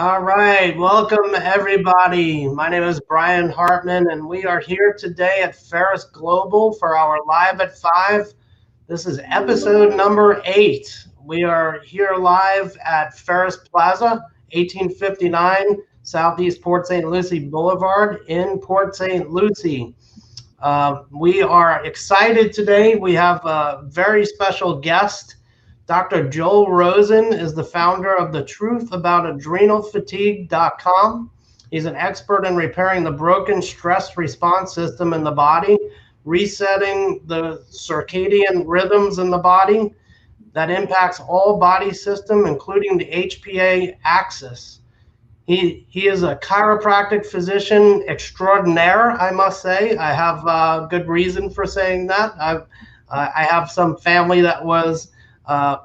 All right, welcome everybody. My name is Brian Hartman, and we are here today at Pharus Global for our Live at 5. This is episode number 8. We are here live at Ferris Plaza, 1859 Southeast Port St. Lucie Boulevard in Port St. Lucie. We are excited today. We have a very special guest. Dr. Joel Rosen is the founder of the Truth About Adrenal Fatigue.com. He's an expert in repairing the broken stress response system in the body, resetting the circadian rhythms in the body that impacts all body system, including the HPA axis. He is a chiropractic physician extraordinaire, I must say. I have good reason for saying that. I have some family that was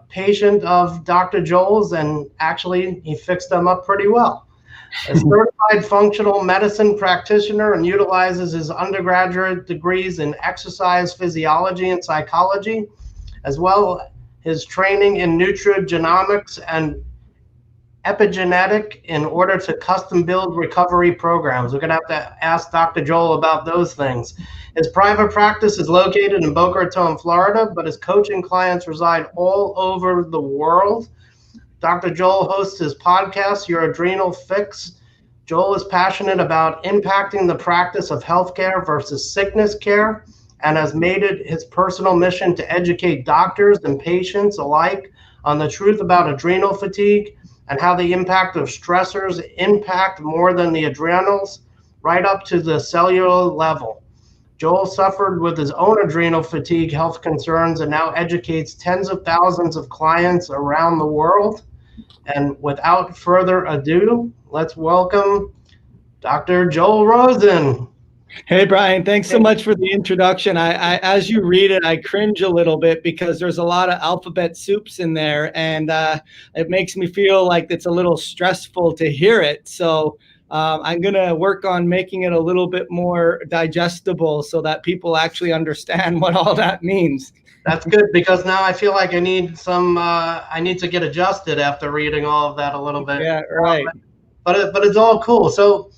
patient of Dr. Joel's, and actually he fixed them up pretty well. A certified functional medicine practitioner and utilizes his undergraduate degrees in exercise physiology and psychology, as well his training in nutrigenomics and epigenetic in order to custom build recovery programs. We're going to have to ask Dr. Joel about those things. His private practice is located in Boca Raton, Florida, but his coaching clients reside all over the world. Dr. Joel hosts his podcast, Your Adrenal Fix. Joel is passionate about impacting the practice of healthcare versus sickness care and has made it his personal mission to educate doctors and patients alike on the truth about adrenal fatigue and how the impact of stressors impact more than the adrenals, right up to the cellular level. Joel suffered with his own adrenal fatigue health concerns and now educates tens of thousands of clients around the world. And without further ado, let's welcome Dr. Joel Rosen. Hey, Brian, thanks so much for the introduction. I as you read it, I cringe a little bit because there's a lot of alphabet soups in there, and it makes me feel like it's a little stressful to hear it. So I'm going to work on making it a little bit more digestible so that people actually understand what all that means. That's good, because now I feel like I need to get adjusted after reading all of that a little bit. Yeah, right. But it's all cool. So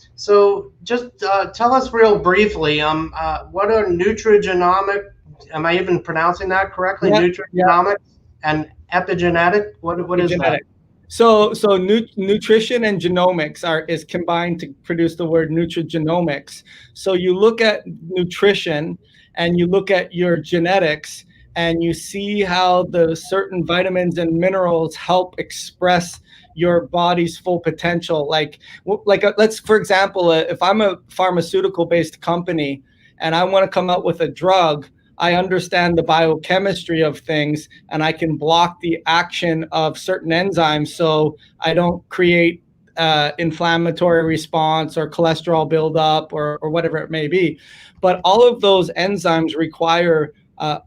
just tell us real briefly, what are nutrigenomic? Am I even pronouncing that correctly? Yeah, nutrigenomics and epigenetic. What is that? So nutrition and genomics is combined to produce the word nutrigenomics. So you look at nutrition and you look at your genetics and you see how the certain vitamins and minerals help express your body's full potential. Let's, for example, if I'm a pharmaceutical based company and I want to come up with a drug, I understand the biochemistry of things and I can block the action of certain enzymes so I don't create inflammatory response or cholesterol buildup or whatever it may be. But all of those enzymes require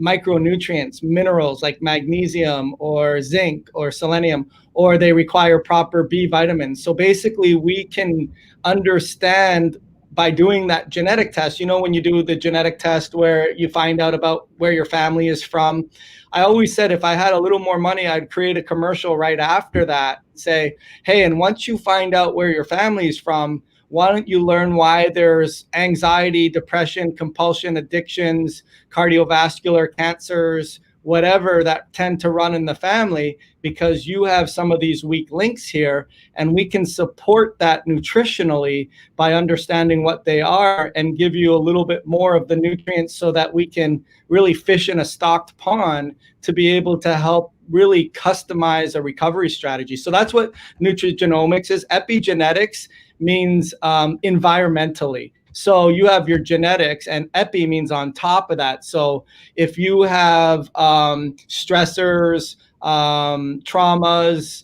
micronutrients, minerals like magnesium or zinc or selenium, or they require proper B vitamins. So basically we can understand by doing that genetic test. You know, when you do the genetic test where you find out about where your family is from, I always said if I had a little more money, I'd create a commercial right after that, say, hey, and once you find out where your family is from, why don't you learn why there's anxiety, depression, compulsion, addictions, cardiovascular cancers, whatever that tend to run in the family, because you have some of these weak links here, and we can support that nutritionally by understanding what they are and give you a little bit more of the nutrients so that we can really fish in a stocked pond to be able to help really customize a recovery strategy. So that's what nutrigenomics is. Epigenetics means environmentally. So you have your genetics, and epi means on top of that. So if you have stressors, traumas,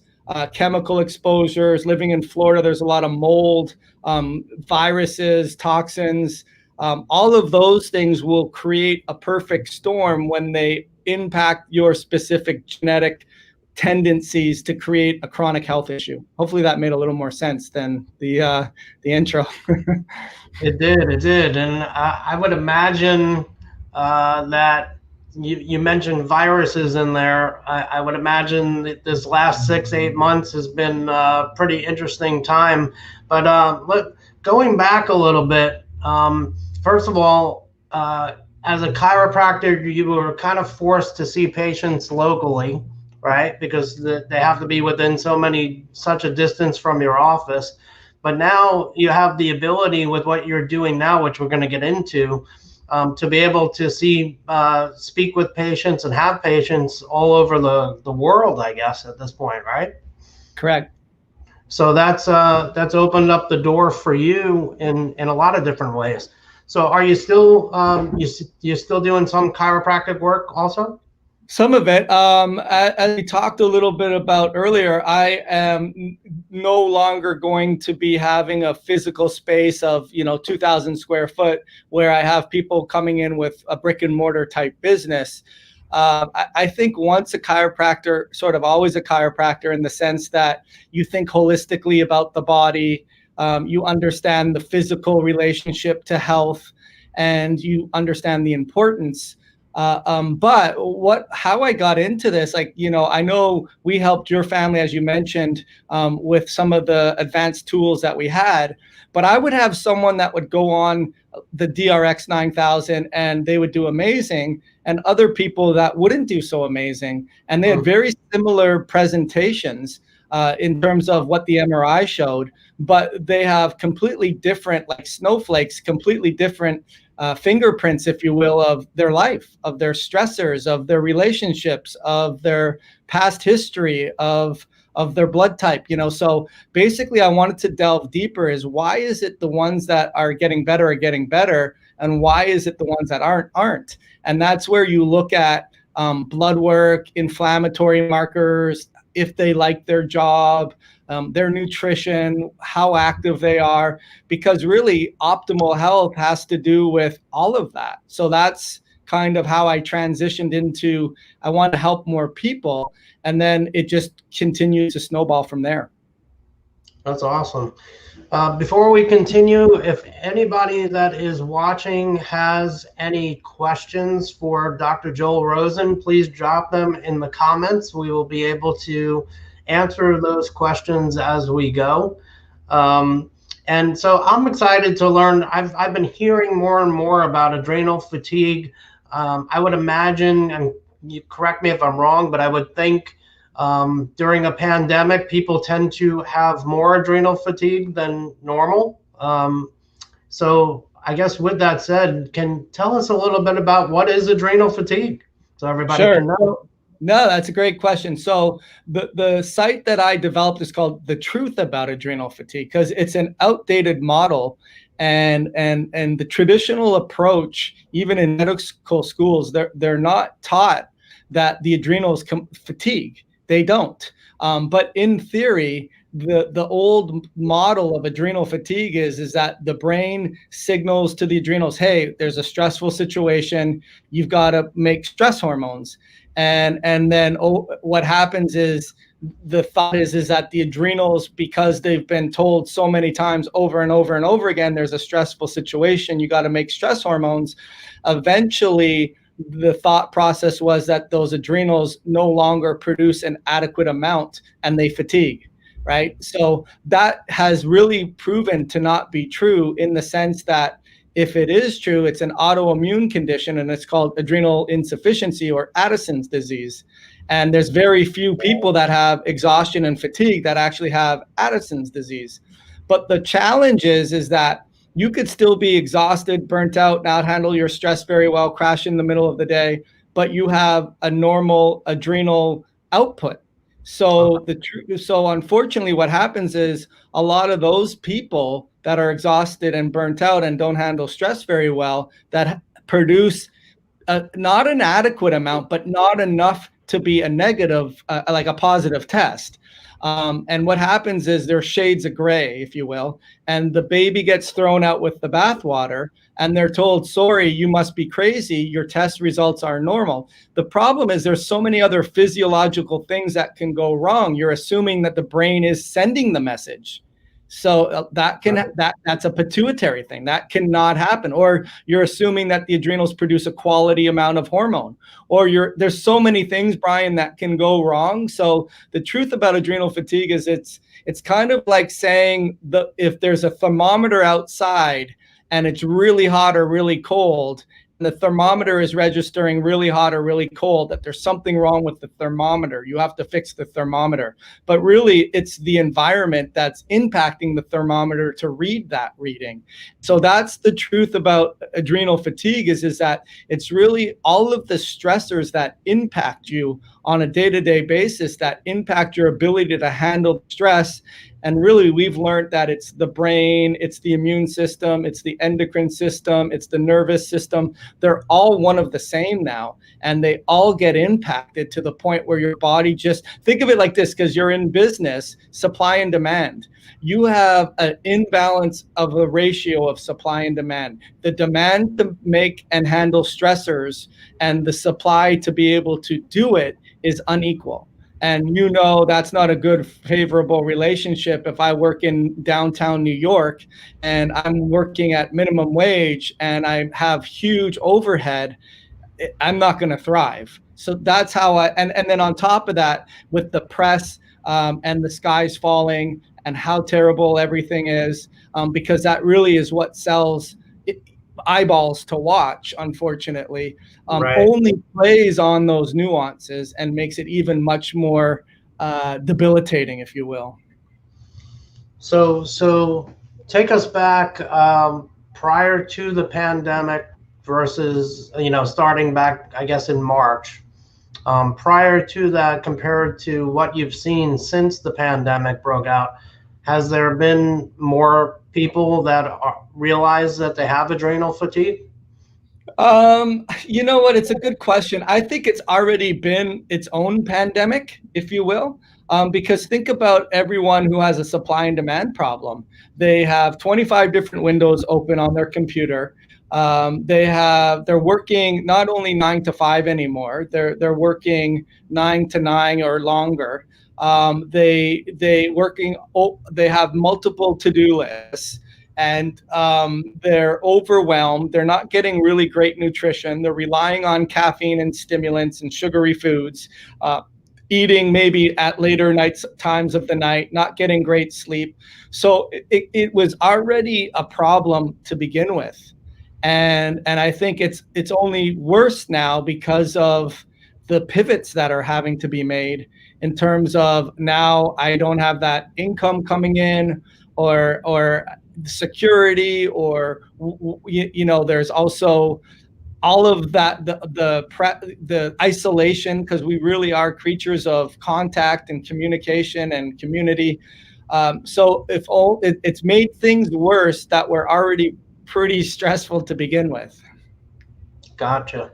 chemical exposures, living in Florida, there's a lot of mold, viruses, toxins, all of those things will create a perfect storm when they impact your specific genetic tendencies to create a chronic health issue. Hopefully that made a little more sense than the intro. It did, and I would imagine that you mentioned viruses in there. I would imagine that this last 6-8 months has been a pretty interesting time. But going back a little bit, first of all, as a chiropractor, you were kind of forced to see patients locally, right? Because they have to be within such a distance from your office. But now you have the ability with what you're doing now, which we're going to get into, to be able to speak with patients and have patients all over the world, I guess, at this point, right? Correct. So that's opened up the door for you in a lot of different ways. So are you still you still doing some chiropractic work also? Some of it, as we talked a little bit about earlier, I am no longer going to be having a physical space of 2,000 square foot where I have people coming in with a brick and mortar type business. I think once a chiropractor, sort of always a chiropractor, in the sense that you think holistically about the body, you understand the physical relationship to health, and you understand the importance. But how I got into this, I know we helped your family, as you mentioned, with some of the advanced tools that we had, but I would have someone that would go on the DRX 9000 and they would do amazing, and other people that wouldn't do so amazing. And they had very similar presentations in terms of what the MRI showed, but they have completely different, like snowflakes, completely different fingerprints, if you will, of their life, of their stressors, of their relationships, of their past history, of their blood type. So basically I wanted to delve deeper is, why is it the ones that are getting better, and why is it the ones that aren't? And that's where you look at blood work, inflammatory markers, if they like their job, their nutrition, how active they are, because really optimal health has to do with all of that. So that's kind of how I transitioned into, I want to help more people. And then it just continues to snowball from there. That's awesome. Before we continue, if anybody that is watching has any questions for Dr. Joel Rosen, please drop them in the comments. We will be able to answer those questions as we go. And so I'm excited to learn. I've been hearing more and more about adrenal fatigue. I would imagine, and you correct me if I'm wrong, but I would think during a pandemic, people tend to have more adrenal fatigue than normal. So I guess with that said, can tell us a little bit about what is adrenal fatigue, so everybody can know. No, that's a great question. So the site that I developed is called The Truth About Adrenal Fatigue, because it's an outdated model. And the traditional approach, even in medical schools, they're not taught that the adrenals fatigue. They don't. But in theory, the old model of adrenal fatigue is that the brain signals to the adrenals, hey, there's a stressful situation, you've got to make stress hormones. And then what happens is, the thought is that the adrenals, because they've been told so many times over and over and over again, there's a stressful situation, you got to make stress hormones. Eventually, the thought process was that those adrenals no longer produce an adequate amount and they fatigue, right? So that has really proven to not be true, in the sense that if it is true, it's an autoimmune condition, and it's called adrenal insufficiency, or Addison's disease. And there's very few people that have exhaustion and fatigue that actually have Addison's disease. But the challenge is that you could still be exhausted, burnt out, not handle your stress very well, crash in the middle of the day, but you have a normal adrenal output. So so unfortunately, what happens is, a lot of those people that are exhausted and burnt out and don't handle stress very well, that produce not an adequate amount, but not enough to be a negative, like a positive test. And what happens is, there's shades of gray, if you will, and the baby gets thrown out with the bathwater, and they're told, sorry, you must be crazy, your test results are normal. The problem is, there's so many other physiological things that can go wrong. You're assuming that the brain is sending the message. So that's a pituitary thing that cannot happen. Or you're assuming that the adrenals produce a quality amount of hormone, or there's so many things, Brian, that can go wrong. So the truth about adrenal fatigue is it's kind of like saying if there's a thermometer outside and it's really hot or really cold, and the thermometer is registering really hot or really cold, that there's something wrong with the thermometer. You have to fix the thermometer. But really, it's the environment that's impacting the thermometer to read that reading. So that's the truth about adrenal fatigue is that it's really all of the stressors that impact you on a day-to-day basis that impact your ability to handle stress. And really, we've learned that it's the brain, it's the immune system, it's the endocrine system, it's the nervous system. They're all one of the same now, and they all get impacted to the point where your body just, think of it like this, because you're in business, supply and demand. You have an imbalance of a ratio of supply and demand. The demand to make and handle stressors and the supply to be able to do it is unequal. And that's not a good, favorable relationship. If I work in downtown New York and I'm working at minimum wage and I have huge overhead, I'm not going to thrive. So that's how and then on top of that, with the press and the skies falling and how terrible everything is, because that really is what sells eyeballs to watch, unfortunately, only plays on those nuances and makes it even much more debilitating, if you will. So take us back prior to the pandemic versus, starting back, I guess, in March. Prior to that, compared to what you've seen since the pandemic broke out, has there been more people that realize that they have adrenal fatigue? You know what? It's a good question. I think it's already been its own pandemic, if you will, because think about everyone who has a supply and demand problem. They have 25 different windows open on their computer. They're working not only 9 to 5 anymore. They're working 9 to 9 or longer. They have multiple to-do lists, and they're overwhelmed. They're not getting really great nutrition. They're relying on caffeine and stimulants and sugary foods, eating maybe at later times of the night, not getting great sleep. So it was already a problem to begin with. And I think it's only worse now because of the pivots that are having to be made in terms of, now I don't have that income coming in, or security, or there's also all of that, the isolation, because we really are creatures of contact and communication and community. So it's made things worse that were already pretty stressful to begin with. Gotcha.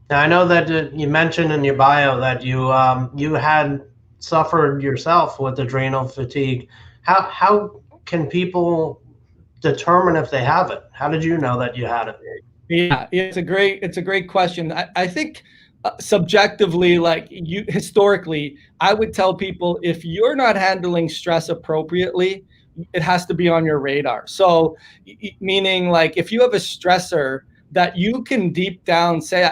Now, I know that you mentioned in your bio that you had suffered yourself with adrenal fatigue. How can people determine if they have it? How did you know that you had it? Yeah, it's a great question. I think subjectively, historically, I would tell people, if you're not handling stress appropriately, it has to be on your radar. So meaning, if you have a stressor that you can deep down say,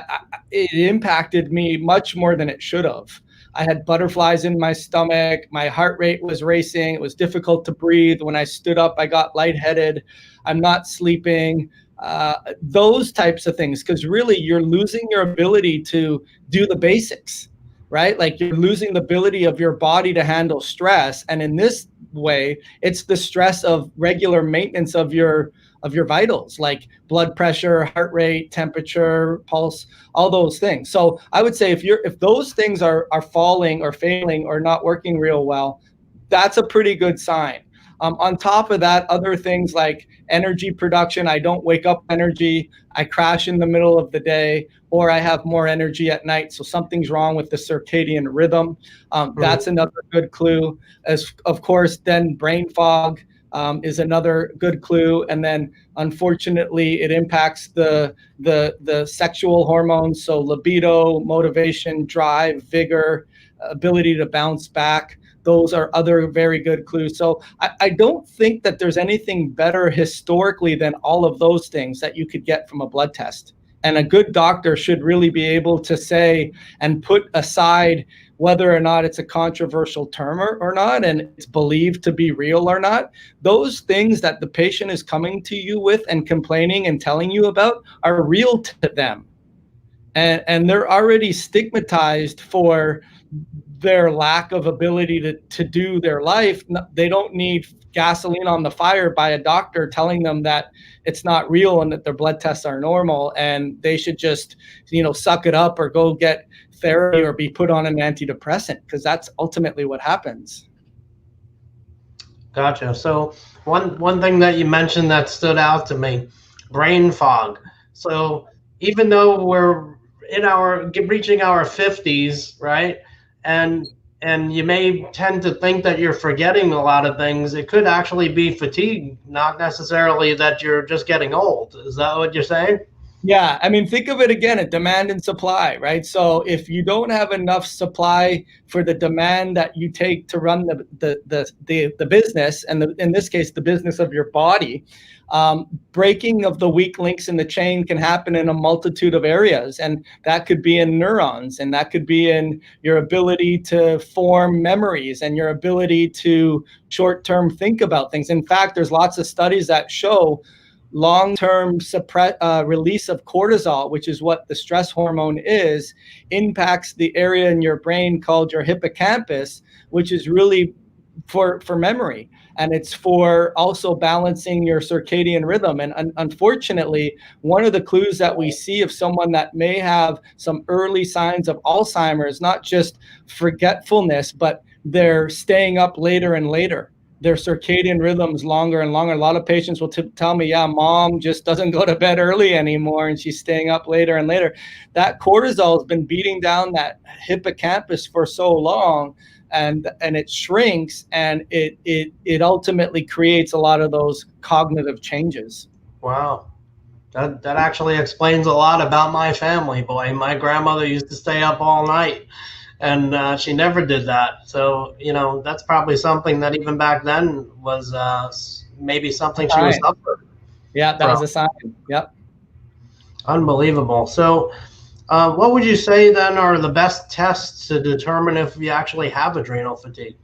it impacted me much more than it should have. I had butterflies in my stomach. My heart rate was racing. It was difficult to breathe. When I stood up, I got lightheaded. I'm not sleeping. Those types of things, because really you're losing your ability to do the basics, right? You're losing the ability of your body to handle stress. And in this way, it's the stress of regular maintenance of your vitals, like blood pressure, heart rate, temperature, pulse, all those things. So I would say if those things are falling or failing or not working real well, that's a pretty good sign. On top of that, other things like energy production. I don't wake up energy. I crash in the middle of the day, or I have more energy at night. So something's wrong with the circadian rhythm. That's another good clue. As of course, then brain fog. is another good clue. And then unfortunately, it impacts the sexual hormones, so libido, motivation, drive, vigor, ability to bounce back. Those are other very good clues. So I don't think that there's anything better historically than all of those things that you could get from a blood test. And a good doctor should really be able to say and put aside whether or not it's a controversial term or not, and it's believed to be real or not. Those things that the patient is coming to you with and complaining and telling you about are real to them. And they're already stigmatized for their lack of ability to do their life. They don't need gasoline on the fire by a doctor telling them that it's not real and that their blood tests are normal and they should just, suck it up or go get therapy or be put on an antidepressant, because that's ultimately what happens. Gotcha. So one thing that you mentioned that stood out to me, brain fog. So even though we're reaching our 50s, right? And you may tend to think that you're forgetting a lot of things. It could actually be fatigue, not necessarily that you're just getting old. Is that what you're saying? Yeah, I mean, think of it again, a demand and supply, right? So if you don't have enough supply for the demand that you take to run the business, and in this case, the business of your body, breaking of the weak links in the chain can happen in a multitude of areas. And that could be in neurons, and that could be in your ability to form memories and your ability to short-term think about things. In fact, there's lots of studies that show long-term release of cortisol, which is what the stress hormone is, impacts the area in your brain called your hippocampus, which is really for memory. And it's for also balancing your circadian rhythm. And unfortunately, one of the clues that we see of someone that may have some early signs of Alzheimer's, not just forgetfulness, but they're staying up later and later. Their circadian rhythms longer and longer. A lot of patients will tell me, yeah, mom just doesn't go to bed early anymore and she's staying up later and later. That cortisol has been beating down that hippocampus for so long, and it shrinks, and it ultimately creates a lot of those cognitive changes. Wow. That actually explains a lot about my family, boy. My grandmother used to stay up all night, and she never did that. So, that's probably something that even back then was maybe something she was suffering. Yeah, that was a sign. Yep. Unbelievable. So, what would you say then are the best tests to determine if you actually have adrenal fatigue?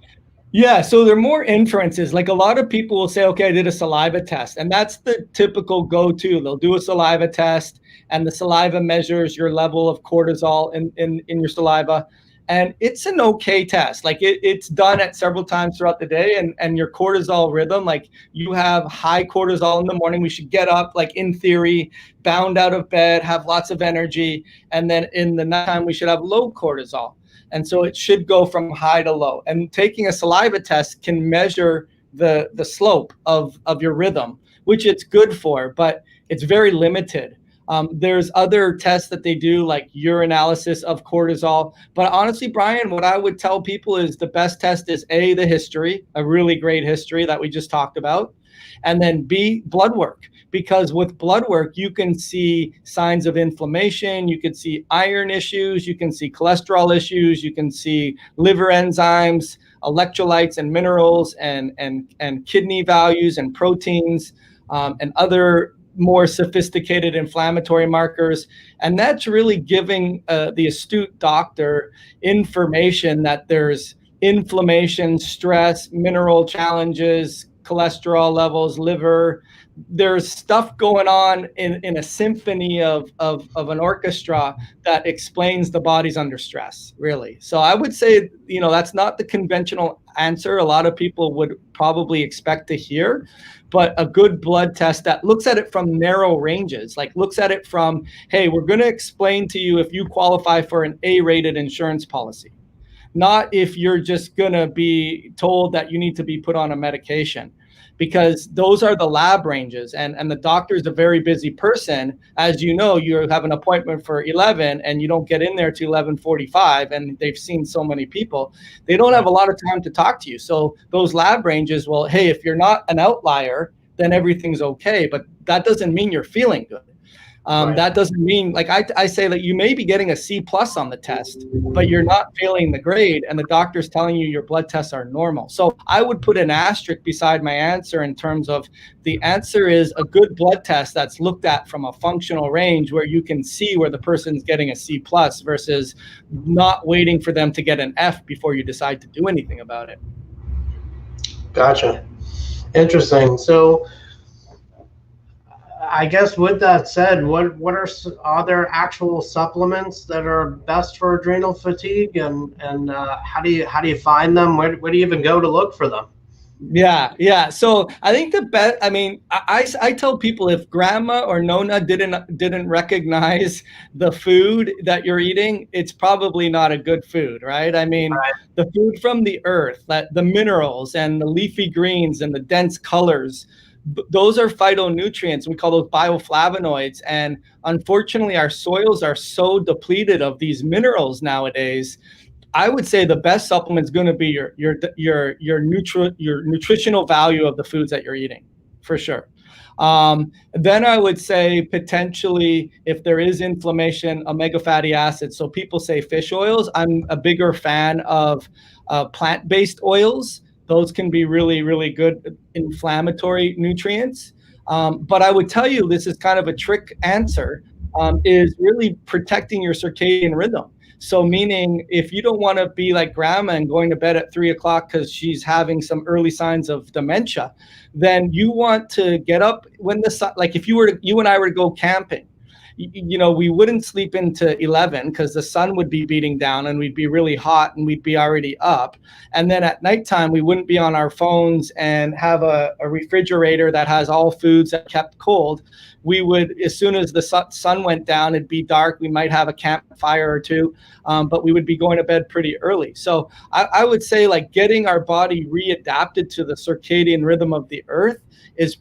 Yeah, so there are more inferences. Like, a lot of people will say, okay, I did a saliva test, and that's the typical go-to. They'll do a saliva test, and the saliva measures your level of cortisol in your saliva. And it's an okay test. Like, it's done at several times throughout the day, and your cortisol rhythm, like, you have high cortisol in the morning. We should get up, like, in theory, bound out of bed, have lots of energy. And then in the nighttime, we should have low cortisol. And so it should go from high to low. And taking a saliva test can measure the slope of your rhythm, which it's good for, but it's very limited. There's other tests that they do, like urinalysis of cortisol. But honestly, Brian, what I would tell people is the best test is A, the history, a really great history that we just talked about, and then B, blood work. Because with blood work, you can see signs of inflammation, you can see iron issues, you can see cholesterol issues, you can see liver enzymes, electrolytes and minerals, and kidney values and proteins, and other more sophisticated inflammatory markers. And that's really giving the astute doctor information that there's inflammation, stress, mineral challenges, cholesterol levels, liver. There's stuff going on in a symphony of an orchestra that explains the body's under stress, really. So I would say, that's not the conventional answer a lot of people would probably expect to hear, but a good blood test that looks at it from narrow ranges, like looks at it from, hey, we're going to explain to you if you qualify for an A-rated insurance policy, not if you're just going to be told that you need to be put on a medication. because those are the lab ranges, and the doctor is a very busy person. As you know, you have an appointment for 11 and you don't get in there to 11:45, and they've seen so many people. They don't have a lot of time to talk to you. So those lab ranges, well, hey, if you're not an outlier, then everything's okay, but that doesn't mean you're feeling good. That doesn't mean, like I say that you may be getting a C+ on the test, but you're not failing the grade, and the doctor's telling you your blood tests are normal. So I would put an asterisk beside my answer in terms of the answer is a good blood test that's looked at from a functional range where you can see where the person's getting a C+ versus not waiting for them to get an F before you decide to do anything about it. Gotcha. Interesting. So I guess with that said, what are there actual supplements that are best for adrenal fatigue, and how do you find them? Where do you even go to look for them? Yeah. So I think the best. I mean, I tell people, if grandma or nona didn't recognize the food that you're eating, it's probably not a good food, right? I mean, the food from the earth, that the minerals and the leafy greens and the dense colors, those are phytonutrients. We call those bioflavonoids. And unfortunately, our soils are so depleted of these minerals nowadays. I would say the best supplement is going to be your nutritional value of the foods that you're eating, for sure. Then I would say potentially, if there is inflammation, omega fatty acids. So people say fish oils. I'm a bigger fan of plant-based oils. Those can be really, really good inflammatory nutrients. But I would tell you, this is kind of a trick answer, is really protecting your circadian rhythm. So meaning, if you don't want to be like grandma and going to bed at 3 o'clock because she's having some early signs of dementia, then you want to get up when the sun, like if you and I were to go camping, we wouldn't sleep into 11 because the sun would be beating down and we'd be really hot and we'd be already up. And then at nighttime, we wouldn't be on our phones and have a refrigerator that has all foods that kept cold. We would, as soon as the sun went down, it'd be dark. We might have a campfire or two, but we would be going to bed pretty early. So I would say, like, getting our body readapted to the circadian rhythm of the earth is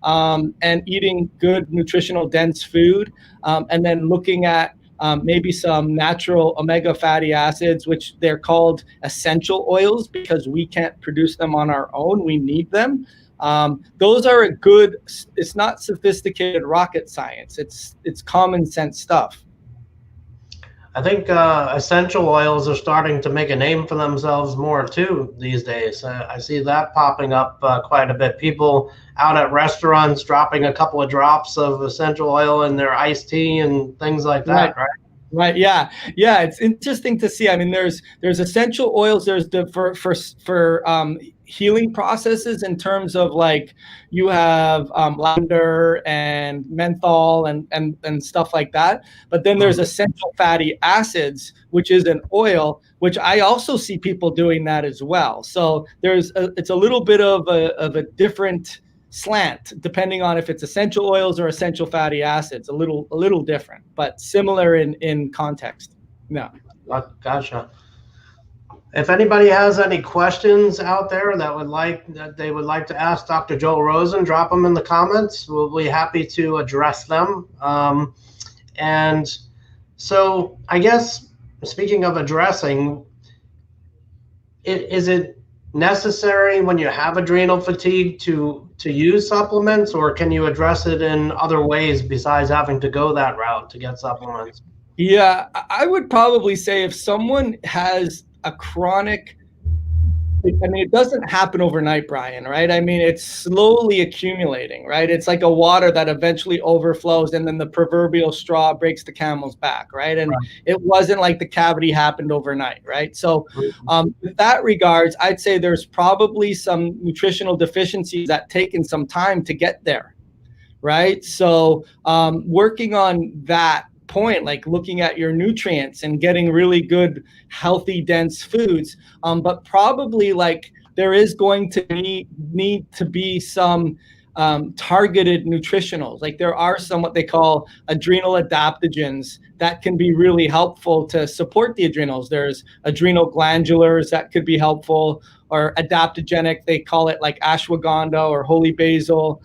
and eating good nutritional dense food, and then looking at maybe some natural omega fatty acids, which they're called essential oils because we can't produce them on our own. We need them. Those are a good, it's not sophisticated rocket science. It's common sense stuff. I think essential oils are starting to make a name for themselves more too these days. I see that popping up quite a bit. People out at restaurants dropping a couple of drops of essential oil in their iced tea and things like that, right? Right. Yeah. It's interesting to see. I mean, there's essential oils. There's for healing processes in terms of, like, you have lavender and menthol and stuff like that. But then there's essential fatty acids, which is an oil, which I also see people doing that as well. So it's a little bit of a different slant depending on if it's essential oils or essential fatty acids. A little different, but similar in context. Yeah. Gotcha. If anybody has any questions out there that they would like to ask Dr. Joel Rosen, drop them in the comments. We'll be happy to address them. And so I guess, speaking of addressing, is it necessary when you have adrenal fatigue to use supplements, or can you address it in other ways besides having to go that route to get supplements? Yeah, I would probably say if someone has a chronic, I mean, it doesn't happen overnight, Brian, right? I mean, it's slowly accumulating, right? It's like a water that eventually overflows, and then the proverbial straw breaks the camel's back, right? And it wasn't like the cavity happened overnight, right? So in that regards, I'd say there's probably some nutritional deficiencies that taken some time to get there, right? So working on that point, like looking at your nutrients and getting really good, healthy, dense foods. But probably, like, there is going to need to be some targeted nutritionals. Like there are some what they call adrenal adaptogens that can be really helpful to support the adrenals. There's adrenal glandulars that could be helpful, or adaptogenic, they call it like ashwagandha or holy basil.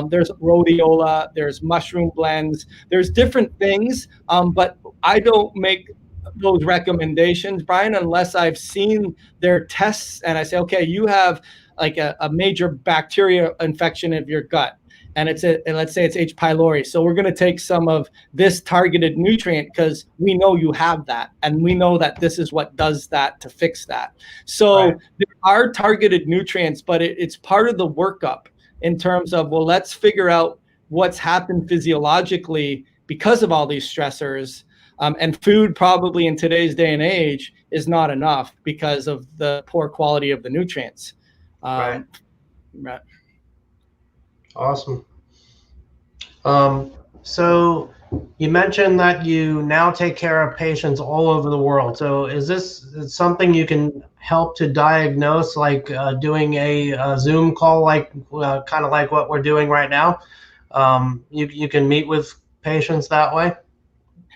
There's rhodiola, there's mushroom blends, there's different things, but I don't make those recommendations, Brian, unless I've seen their tests and I say, okay, you have like a major bacteria infection of your gut, and let's say it's H. pylori. So we're going to take some of this targeted nutrient because we know you have that, and we know that this is what does that to fix that. So right. There are targeted nutrients, but it's part of the workup in terms of, well, let's figure out what's happened physiologically because of all these stressors. And food probably in today's day and age is not enough because of the poor quality of the nutrients. Right. Awesome. So you mentioned that you now take care of patients all over the world. So is this something you can help to diagnose, like doing a Zoom call, like kind of like what we're doing right now? You can meet with patients that way?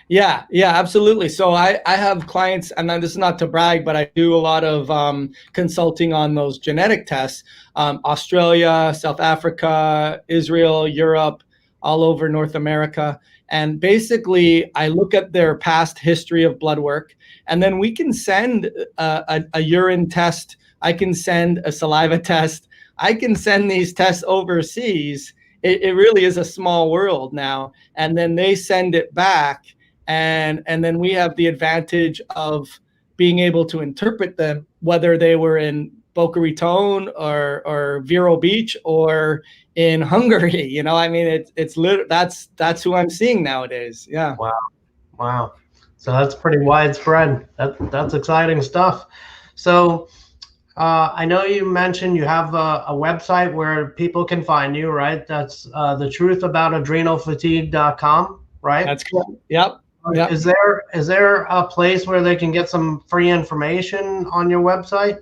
Yeah, absolutely. So I have clients, and this is not to brag, but I do a lot of consulting on those genetic tests. Australia, South Africa, Israel, Europe, all over North America. And basically, I look at their past history of blood work, and then we can send a urine test. I can send a saliva test. I can send these tests overseas. It really is a small world now. And then they send it back. And then we have the advantage of being able to interpret them, whether they were in Boca Raton or Vero Beach or in Hungary. You know, I mean, that's who I'm seeing nowadays. Yeah. Wow. So that's pretty widespread. That's exciting stuff. So I know you mentioned you have a website where people can find you, right? That's the truthaboutadrenalfatigue.com, right? That's correct. Yep. Yep. Is there a place where they can get some free information on your website?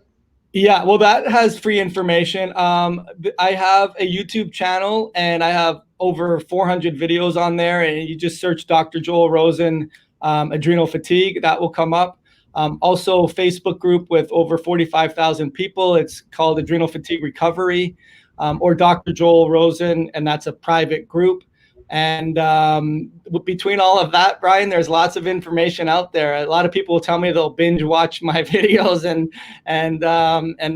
Yeah, well, that has free information. I have a YouTube channel, and I have over 400 videos on there. And you just search Dr. Joel Rosen, adrenal fatigue, that will come up. Also, Facebook group with over 45,000 people. It's called Adrenal Fatigue Recovery, or Dr. Joel Rosen, and that's a private group. And between all of that, Brian, there's lots of information out there. A lot of people will tell me they'll binge watch my videos and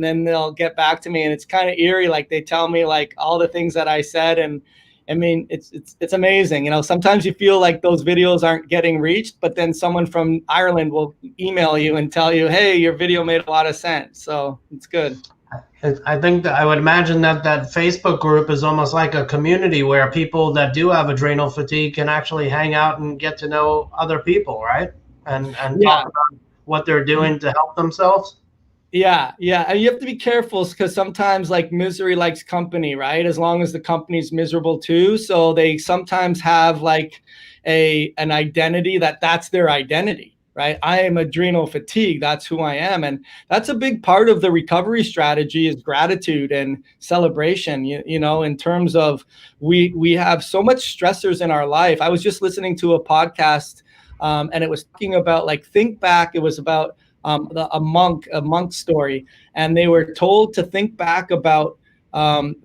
then they'll get back to me, and it's kind of eerie. Like they tell me like all the things that I said, and I mean it's amazing. You know, sometimes you feel like those videos aren't getting reached, but then someone from Ireland will email you and tell you, hey, your video made a lot of sense. So it's good. I think that I would imagine that Facebook group is almost like a community where people that do have adrenal fatigue can actually hang out and get to know other people, right? And talk about what they're doing to help themselves. Yeah. And you have to be careful because sometimes like misery likes company, right? As long as the company's miserable too. So they sometimes have like an identity that's their identity. Right. I am adrenal fatigue. That's who I am. And that's a big part of the recovery strategy is gratitude and celebration, you know, in terms of we have so much stressors in our life. I was just listening to a podcast and it was talking about like, think back. It was about a monk story. And they were told to think back about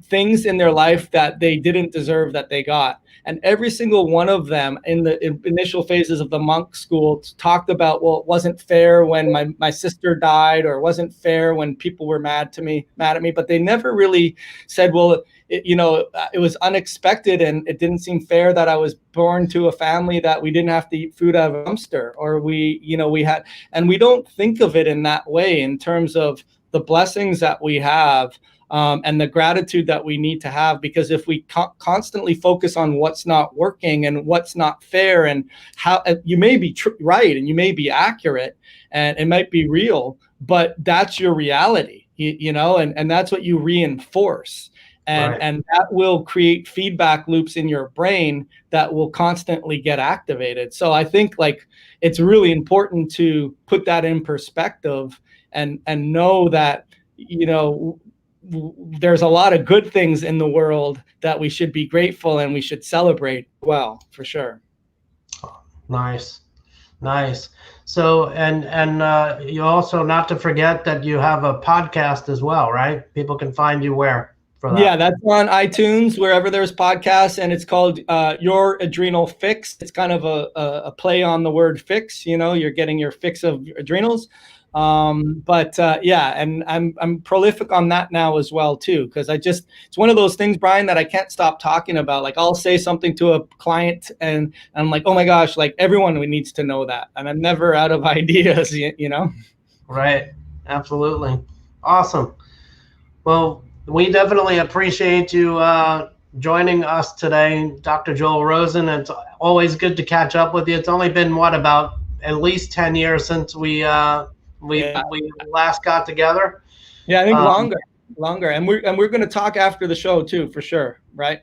things in their life that they didn't deserve that they got. And every single one of them in the initial phases of the monk school talked about, well, it wasn't fair when my sister died, or it wasn't fair when people were mad at me, but they never really said, well, it was unexpected and it didn't seem fair that I was born to a family that we didn't have to eat food out of a dumpster, or we had, and we don't think of it in that way in terms of the blessings that we have. And the gratitude that we need to have, because if we constantly focus on what's not working and what's not fair, and how you may be right and you may be accurate and it might be real, but that's your reality, you know, and that's what you reinforce. And, right. And that will create feedback loops in your brain that will constantly get activated. So I think like it's really important to put that in perspective and know that, you know, there's a lot of good things in the world that we should be grateful and we should celebrate well, for sure. Nice. Nice. So, and you also, not to forget that you have a podcast as well, right? People can find you where for that? Yeah, that's on iTunes, wherever there's podcasts, and it's called Your Adrenal Fix. It's kind of a play on the word fix. You know, you're getting your fix of adrenals. But yeah, and I'm prolific on that now as well too, because it's one of those things, Brian, that I can't stop talking about. Like, I'll say something to a client and I'm like, oh my gosh, like everyone needs to know that, and I'm never out of ideas, you know. Right. Absolutely. Awesome. Well, we definitely appreciate you joining us today, Dr. Joel Rosen. It's always good to catch up with you. It's only been about at least 10 years since we last got together. Yeah, I think longer, and we're going to talk after the show too, for sure, right?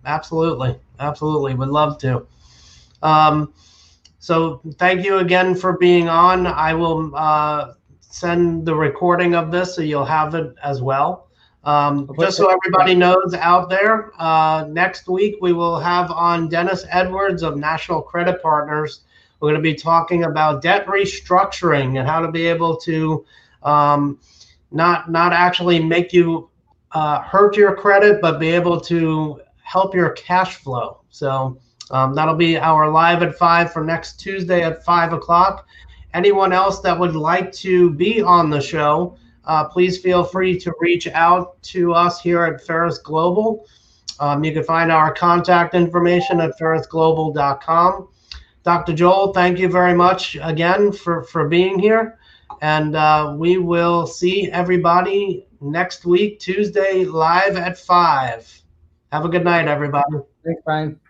Absolutely, would love to. So thank you again for being on. I will send the recording of this so you'll have it as well. Just so everybody knows out there, next week we will have on Dennis Edwards of National Credit Partners. We're going to be talking about debt restructuring and how to be able to not actually make you hurt your credit, but be able to help your cash flow. So that'll be our Live at 5 for next Tuesday at 5 o'clock. Anyone else that would like to be on the show, please feel free to reach out to us here at Pharus Global. You can find our contact information at pharusglobal.com. Dr. Joel, thank you very much again for being here. And we will see everybody next week, Tuesday, live at 5. Have a good night, everybody. Thanks, Brian.